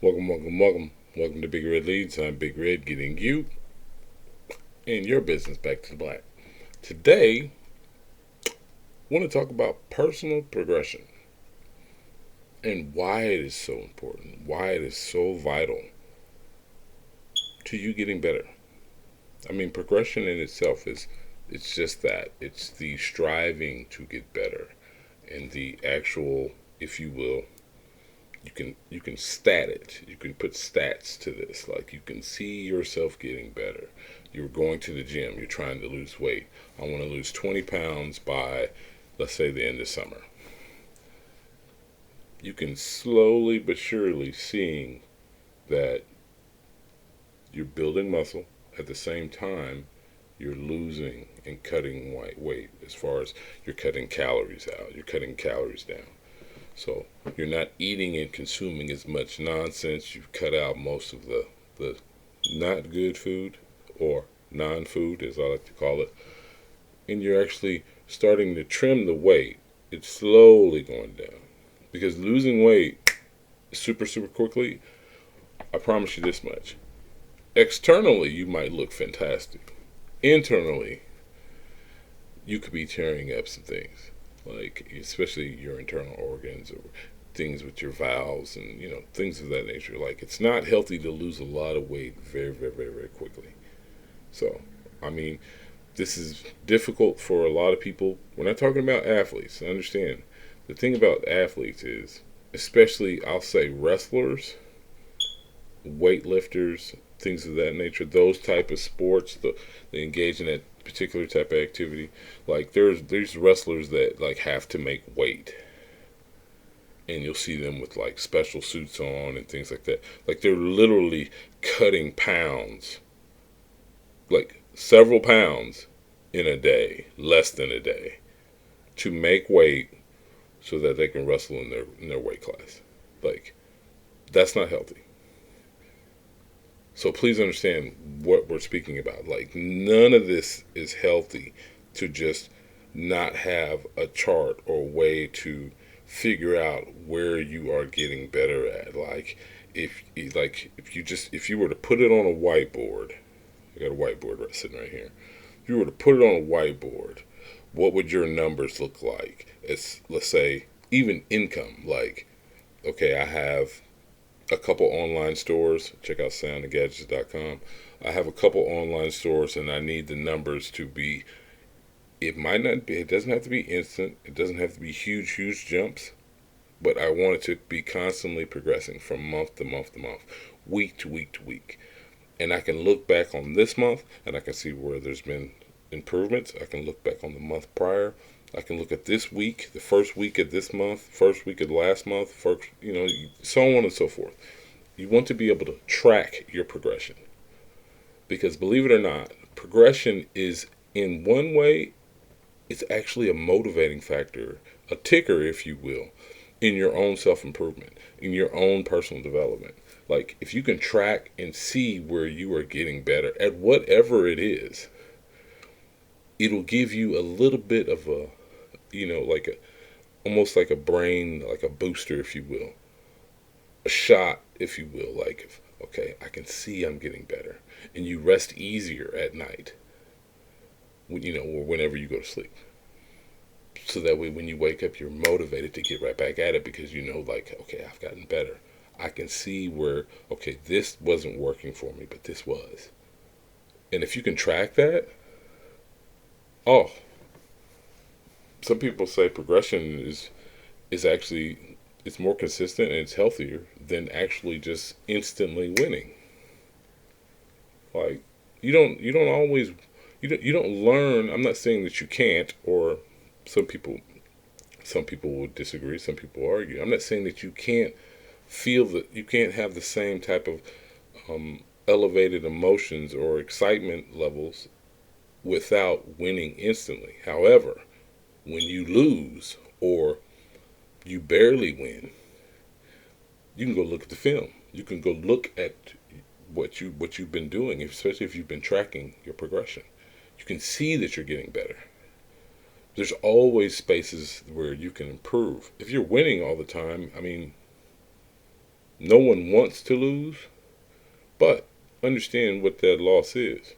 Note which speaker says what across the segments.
Speaker 1: Welcome, welcome, welcome. Welcome to Big Red Leads. I'm Big Red, getting you and your business back to the black. Today, I want to talk about personal progression and why it is so important, why it is so vital to you getting better. I mean, progression in itself it's just that. It's the striving to get better and the actual, if you will, you can stat it. You can put stats to this. Like you can see yourself getting better. You're going to the gym. You're trying to lose weight. I want to lose 20 pounds by, let's say, the end of summer. You can slowly but surely seeing that you're building muscle at the same time you're losing and cutting white weight as far as you're cutting calories out. You're cutting calories down. So you're not eating and consuming as much nonsense. You've cut out most of the not good food or non food, as I like to call it. And you're actually starting to trim the weight. It's slowly going down. Because losing weight super, super quickly, I promise you this much. Externally, you might look fantastic. Internally, you could be tearing up some things, like especially your internal organs or things with your valves and things of that nature. Like it's not healthy to lose a lot of weight very, very, very, very quickly. So, I mean, this is difficult for a lot of people. We're not talking about athletes. Understand, the thing about athletes is, especially I'll say wrestlers, weightlifters, things of that nature, those type of sports, they engage in that particular type of activity. Like there's wrestlers that like have to make weight, and you'll see them with like special suits on and things like that. Like they're literally cutting pounds, like several pounds in a day, less than a day, to make weight so that they can wrestle in their weight class. Like that's not healthy. So please understand what we're speaking about. Like none of this is healthy to just not have a chart or way to figure out where you are getting better at. If you were to put it on a whiteboard, I got a whiteboard sitting right here. If you were to put it on a whiteboard, what would your numbers look like? It's, let's say, even income. Like, okay, I have a couple online stores. Check out soundandgadgets.com. I have a couple online stores, and I need the numbers to be. It might not be. It doesn't have to be instant. It doesn't have to be huge, huge jumps. But I want it to be constantly progressing from month to month to month, week to week to week. And I can look back on this month, and I can see where there's been improvements. I can look back on the month prior. I can look at this week, the first week of this month, first week of last month, first, so on and so forth. You want to be able to track your progression. Because believe it or not, progression is, in one way, it's actually a motivating factor, a ticker, if you will, in your own self improvement, in your own personal development. Like, if you can track and see where you are getting better at whatever it is, it'll give you a little bit of a, like a, almost like a brain, like a booster, if you will, a shot, if you will. Like, okay, I can see I'm getting better, and you rest easier at night, or whenever you go to sleep. So that way, when you wake up, you're motivated to get right back at it because you know, like, okay, I've gotten better. I can see where, okay, this wasn't working for me, but this was. And if you can track that, oh, some people say progression is actually it's more consistent and it's healthier than actually just instantly winning. Like you don't always you don't learn. I'm not saying that you can't, or some people some people will disagree. Some people argue. I'm not saying that you can't feel that you can't have the same type of elevated emotions or excitement levels without winning instantly. However, when you lose or you barely win, you can go look at the film. You can go look at what you've been doing, especially if you've been tracking your progression. You can see that you're getting better. There's always spaces where you can improve. If you're winning all the time, I mean, No one wants to lose, but understand what that loss is.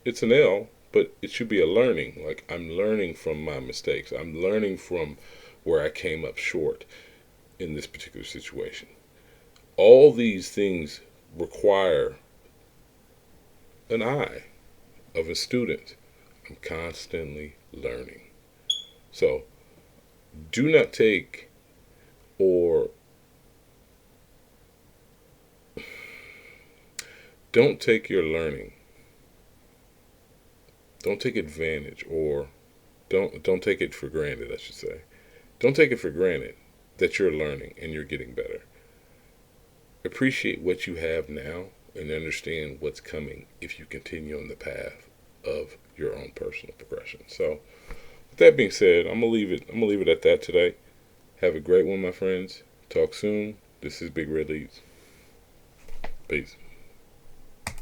Speaker 1: It's an L, but it should be a learning. Like, I'm learning from my mistakes. I'm learning from where I came up short in this particular situation. All these things require an eye of a student. I'm constantly learning. So do not take or don't take your learning. Don't take advantage, or don't take it for granted, I should say. Don't take it for granted that you're learning and you're getting better. Appreciate what you have now and understand what's coming if you continue on the path of your own personal progression. So, with that being said, I'm gonna leave it at that today. Have a great one, my friends. Talk soon. This is Big Red Leads. Peace.